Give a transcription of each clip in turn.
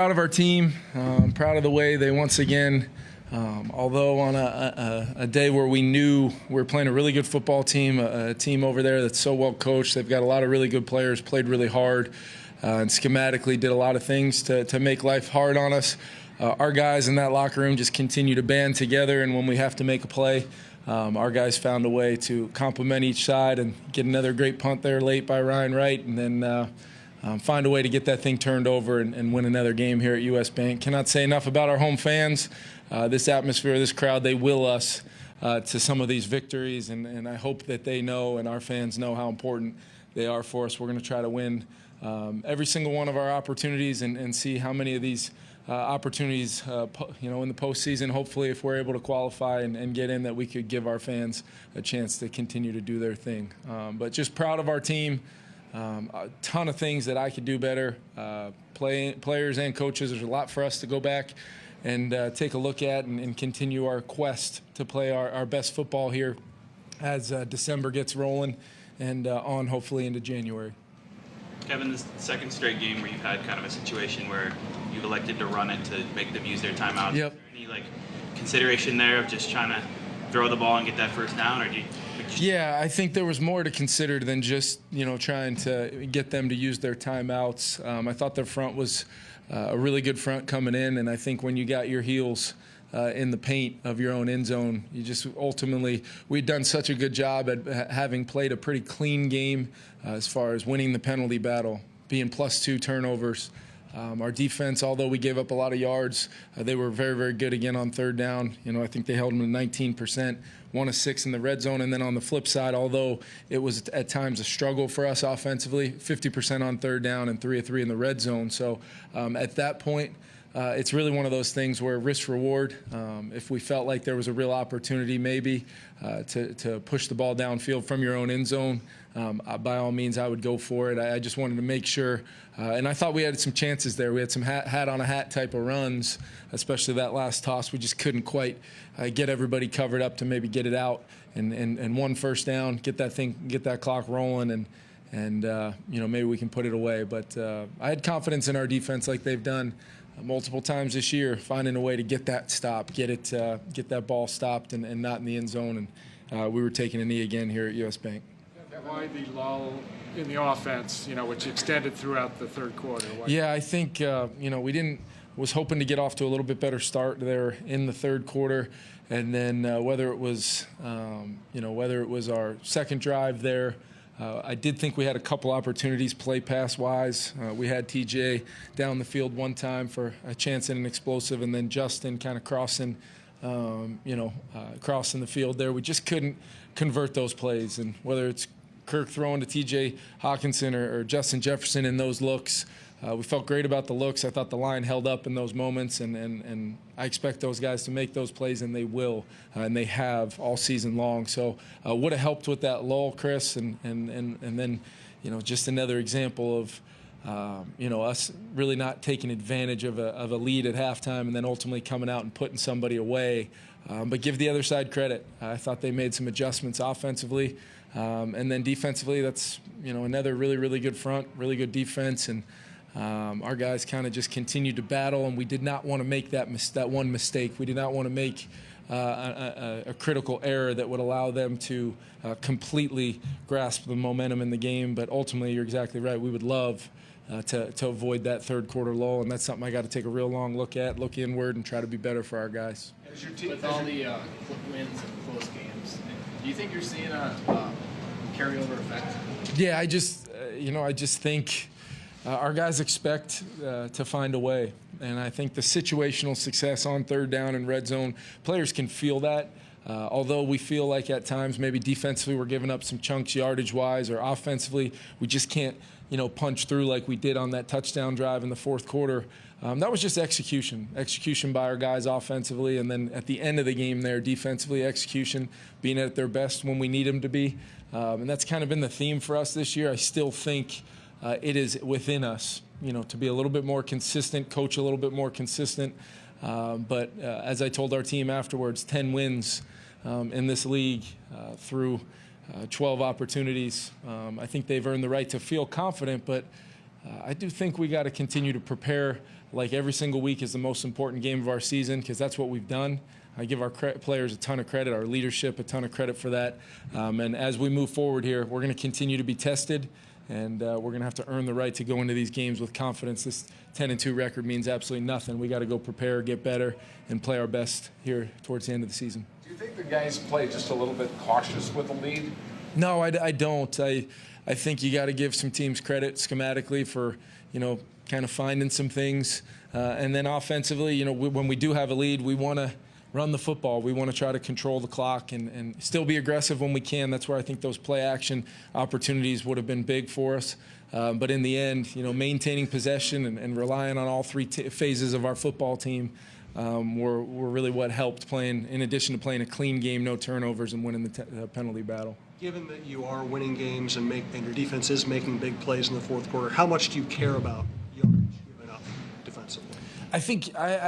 Proud of our team. Proud of the way they once again, although on a day where we knew we were playing a really good football team, a team over there that's so well coached. They've got a lot of really good players, played really hard, and schematically did a lot of things to make life hard on us. Our guys in that locker room just continue to band together, and when we have to make a play, our guys found a way to complement each side and get another great punt there late by Ryan Wright, and then find a way to get that thing turned over and win another game here at US Bank. Cannot say enough about our home fans. This atmosphere, this crowd, they will us to some of these victories, and I hope that they know and our fans know how important they are for us. We're going to try to win every single one of our opportunities and see how many of these opportunities, in the postseason, hopefully if we're able to qualify and get in, that we could give our fans a chance to continue to do their thing. But just proud of our team. A ton of things that I could do better. Players and coaches, there's a lot for us to go back and take a look at and continue our quest to play our best football here as December gets rolling and on hopefully into January. Kevin, this second straight game where you've had kind of a situation where you've elected to run it to make them use their timeout. Yep. Is there any consideration there of just trying to throw the ball and get that first down, or do you? Yeah, I think there was more to consider than just trying to get them to use their timeouts. I thought their front was a really good front coming in, and I think when you got your heels in the paint of your own end zone, you just ultimately, we'd done such a good job at having played a pretty clean game as far as winning the penalty battle, being +2 turnovers. Our defense, although we gave up a lot of yards, they were very, very good again on third down. I think they held them to 19%, 1 of 6 in the red zone. And then on the flip side, although it was at times a struggle for us offensively, 50% on third down and 3 of 3 in the red zone. So at that point, it's really one of those things where risk-reward, if we felt like there was a real opportunity maybe to push the ball downfield from your own end zone, by all means, I would go for it. I just wanted to make sure, and I thought we had some chances there. We had some hat-on-a-hat type of runs, especially that last toss. We just couldn't quite get everybody covered up to maybe get it out and one first down, get that clock rolling, and maybe we can put it away. But I had confidence in our defense like they've done multiple times this year, finding a way to get that stop, get that ball stopped and not in the end zone. And we were taking a knee again here at US Bank. Why the lull in the offense, which extended throughout the third quarter? Yeah, I think, was hoping to get off to a little bit better start there in the third quarter. And then whether it was our second drive there, I did think we had a couple opportunities play pass-wise. We had TJ down the field one time for a chance at an explosive, and then Justin kind of crossing the field there. We just couldn't convert those plays. And whether it's Kirk throwing to TJ Hawkinson or Justin Jefferson in those looks, we felt great about the looks. I thought the line held up in those moments, and I expect those guys to make those plays, and they will, and they have all season long. So would have helped with that lull, Chris, and then just another example of us really not taking advantage of a lead at halftime and then ultimately coming out and putting somebody away. But give the other side credit. I thought they made some adjustments offensively, and then defensively. That's another really, really good front, really good defense, and our guys kind of just continued to battle, and we did not want to make that one mistake. We did not want to make a critical error that would allow them to completely grasp the momentum in the game. But ultimately, you're exactly right. We would love to avoid that third quarter lull, and that's something I got to take a real long look inward, and try to be better for our guys. With all the wins and close games, do you think you're seeing a carryover effect? Yeah, I just think our guys expect to find a way, and I think the situational success on third down and red zone, players can feel that. Although we feel like at times maybe defensively we're giving up some chunks yardage-wise, or offensively we just can't punch through like we did on that touchdown drive in the fourth quarter. That was just execution by our guys offensively, and then at the end of the game there, defensively, execution, being at their best when we need them to be. And that's kind of been the theme for us this year. I still think it is within us, to be a little bit more consistent, coach a little bit more consistent. But as I told our team afterwards, 10 wins in this league through 12 opportunities. I think they've earned the right to feel confident, but I do think we got to continue to prepare like every single week is the most important game of our season, because that's what we've done. I give our players a ton of credit, our leadership a ton of credit for that. And as we move forward here, we're going to continue to be tested, and we're going to have to earn the right to go into these games with confidence. This 10-2 record means absolutely nothing. We got to go prepare, get better, and play our best here towards the end of the season. Do you think the guys play just a little bit cautious with the lead? No, I don't. I think you got to give some teams credit schematically for, kind of finding some things. And then offensively, when we do have a lead, we want to run the football. We want to try to control the clock and still be aggressive when we can. That's where I think those play action opportunities would have been big for us. But in the end, maintaining possession and relying on all three phases of our football team were really what helped playing, in addition to playing a clean game, no turnovers, and winning the penalty battle. Given that you are winning games and your defense is making big plays in the fourth quarter, how much do you care about yardage given up defensively? I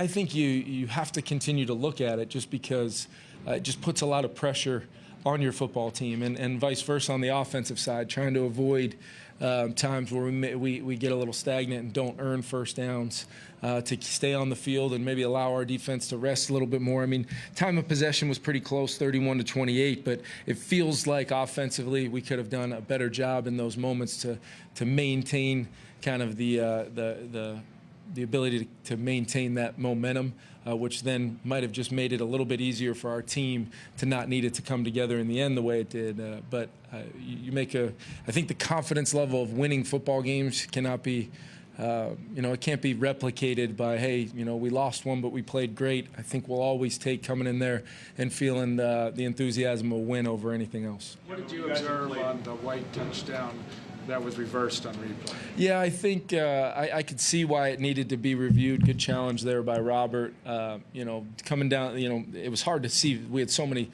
think you have to continue to look at it, just because it just puts a lot of pressure on your football team, and vice versa on the offensive side, trying to avoid times where we get a little stagnant and don't earn first downs, to stay on the field and maybe allow our defense to rest a little bit more. I mean, time of possession was pretty close, 31-28, but it feels like offensively we could have done a better job in those moments to maintain kind of the ability to maintain that momentum, which then might have just made it a little bit easier for our team to not need it to come together in the end the way it did. But I think the confidence level of winning football games cannot be, it can't be replicated by, hey, we lost one, but we played great. I think we'll always take coming in there and feeling the enthusiasm of a win over anything else. What did you observe on the White touchdown that was reversed on replay? Yeah, I think I could see why it needed to be reviewed. Good challenge there by Robert. Coming down, it was hard to see. We had so many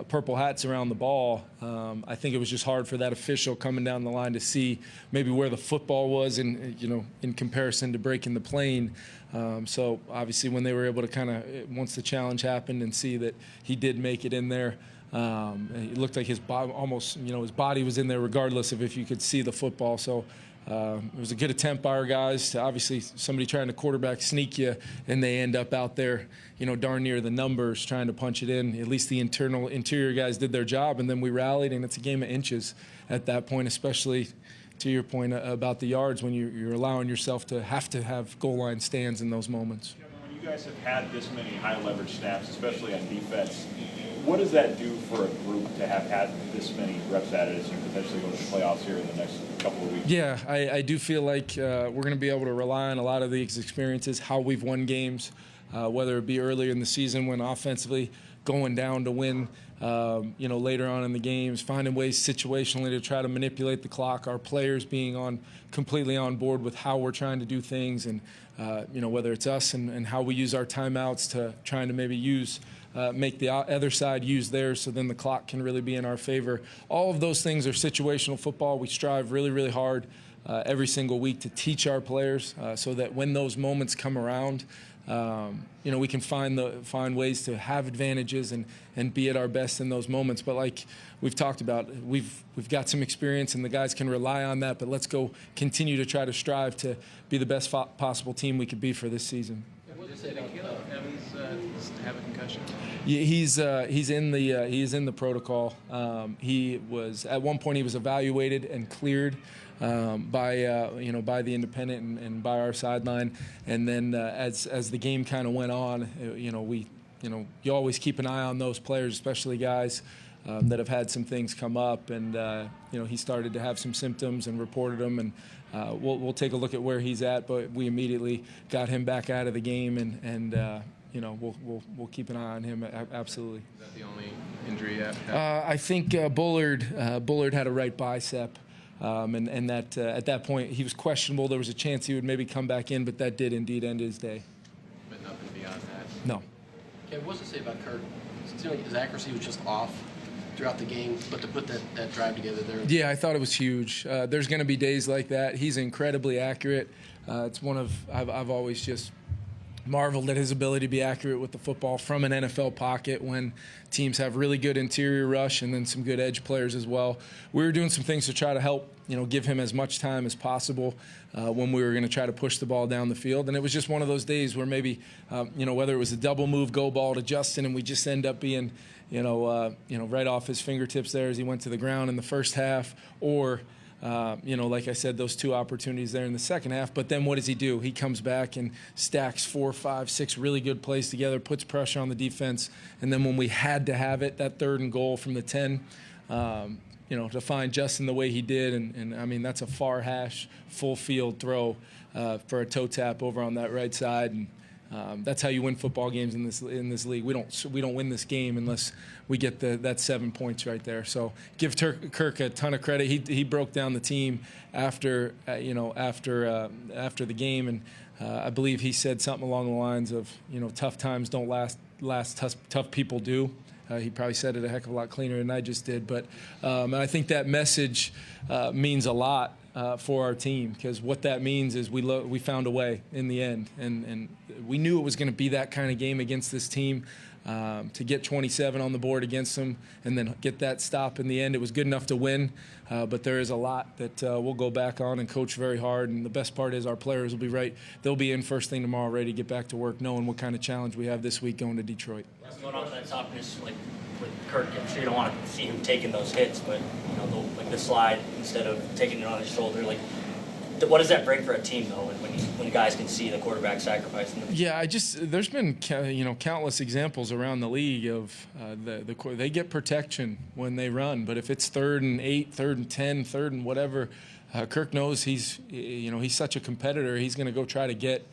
purple hats around the ball. I think it was just hard for that official coming down the line to see maybe where the football was in comparison to breaking the plane. So obviously when they were able to kind of, once the challenge happened and see that he did make it in there, it looked like his body almost, his body was in there regardless of if you could see the football. So it was a good attempt by our guys to obviously somebody trying to quarterback sneak you, and they end up out there, darn near the numbers trying to punch it in. At least the interior guys did their job, and then we rallied, and it's a game of inches at that point, especially to your point about the yards when you're allowing yourself to have goal line stands in those moments. When you guys have had this many high leverage snaps, especially on defense, what does that do for a group to have had this many reps at it as you potentially go to the playoffs here in the next couple of weeks? Yeah, I do feel like we're going to be able to rely on a lot of these experiences, how we've won games, whether it be earlier in the season when offensively going down to win, later on in the games, finding ways situationally to try to manipulate the clock, our players being completely on board with how we're trying to do things, and whether it's us and how we use our timeouts to trying to maybe make the other side use theirs so then the clock can really be in our favor. All of those things are situational football. We strive really, really hard every single week to teach our players so that when those moments come around, we can find ways to have advantages and be at our best in those moments. But like we've talked about, we've got some experience and the guys can rely on that, but let's go continue to try to strive to be the best possible team we could be for this season. What did you say about Evans have a concussion? Yeah, he's in the protocol. He was at one point he was evaluated and cleared by the independent and by our sideline, and then as the game kind of went on, you always keep an eye on those players, especially guys that have had some things come up, and he started to have some symptoms and reported them, and we'll take a look at where he's at, but we immediately got him back out of the game, and we'll keep an eye on him. Absolutely. Is that the only injury yet? I think Bullard had a right bicep, and that at that point he was questionable. There was a chance he would maybe come back in, but that did indeed end his day. But nothing beyond that? No. Kevin, what's to say about Kirk? It seemed like his accuracy was just off throughout the game, but to put that drive together there. Yeah, I thought it was huge. There's going to be days like that. He's incredibly accurate. It's one of I've always just marveled at his ability to be accurate with the football from an NFL pocket when teams have really good interior rush and then some good edge players as well. We were doing some things to try to help, give him as much time as possible when we were going to try to push the ball down the field. And it was just one of those days where maybe, whether it was a double move go ball to Justin and we just end up being, right off his fingertips there as he went to the ground in the first half, or like I said, those two opportunities there in the second half. But then what does he do? He comes back and stacks 4, 5, 6 really good plays together, puts pressure on the defense. And then when we had to have it, that 3rd and goal from the 10, to find Justin the way he did. And I mean, that's a far hash, full field throw for a toe tap over on that right side. And that's how you win football games in this league. We don't win this game unless we get that 7 points right there. So give Kirk a ton of credit. He broke down the team after the game, and I believe he said something along the lines of tough times don't last tough people do. He probably said it a heck of a lot cleaner than I just did, but I think that message means a lot for our team, because what that means is we found a way in the end, and we knew it was going to be that kind of game against this team. To get 27 on the board against them and then get that stop in the end, it was good enough to win, but there is a lot that we'll go back on and coach very hard. And the best part is our players will be right. They'll be in first thing tomorrow, ready to get back to work, knowing what kind of challenge we have this week going to Detroit. Going on to that toughness, like with Kirk, I'm sure you don't want to see him taking those hits, but like the slide instead of taking it on his shoulder, like what does that bring for a team though, when guys can see the quarterback sacrificing them? Yeah, there's been countless examples around the league of they get protection when they run, but if it's 3rd and 8, 3rd and 10, 3rd and whatever, Kirk knows he's such a competitor. He's going to go try to get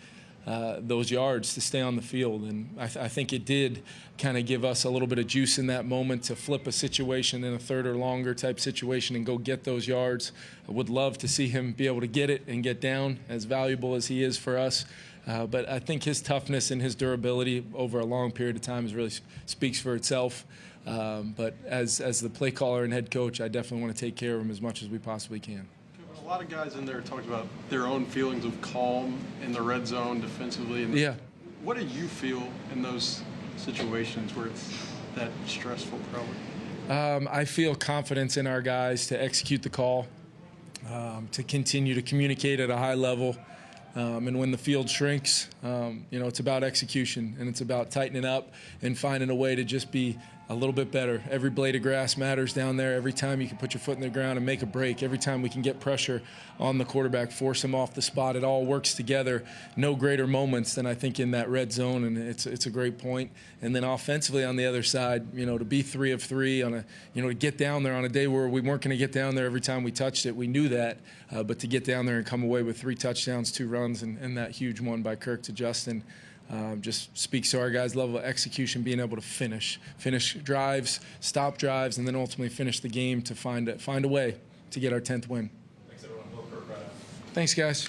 those yards to stay on the field, and I think it did kind of give us a little bit of juice in that moment to flip a situation in a 3rd or longer type situation and go get those yards. I would love to see him be able to get it and get down, as valuable as he is for us. But I think his toughness and his durability over a long period of time really speaks for itself. But as the play caller and head coach, I definitely want to take care of him as much as we possibly can. A lot of guys in there talked about their own feelings of calm in the red zone defensively. Yeah. What do you feel in those situations where it's that stressful, probably? I feel confidence in our guys to execute the call, to continue to communicate at a high level. And when the field shrinks, it's about execution, and it's about tightening up and finding a way to just be a little bit better. Every blade of grass matters down there. Every time you can put your foot in the ground and make a break, every time we can get pressure on the quarterback, force him off the spot, it all works together. No greater moments than I think in that red zone, and it's a great point. And then offensively on the other side, to be 3 of 3 on to get down there on a day where we weren't going to get down there every time we touched it. We knew that, but to get down there and come away with 3 touchdowns, 2 runs, and that huge one by Kirk to Justin, just speaks to our guys' level of execution, being able to finish drives, stop drives, and then ultimately finish the game to find a way to get our 10th win. Thanks, everyone. Thanks, guys.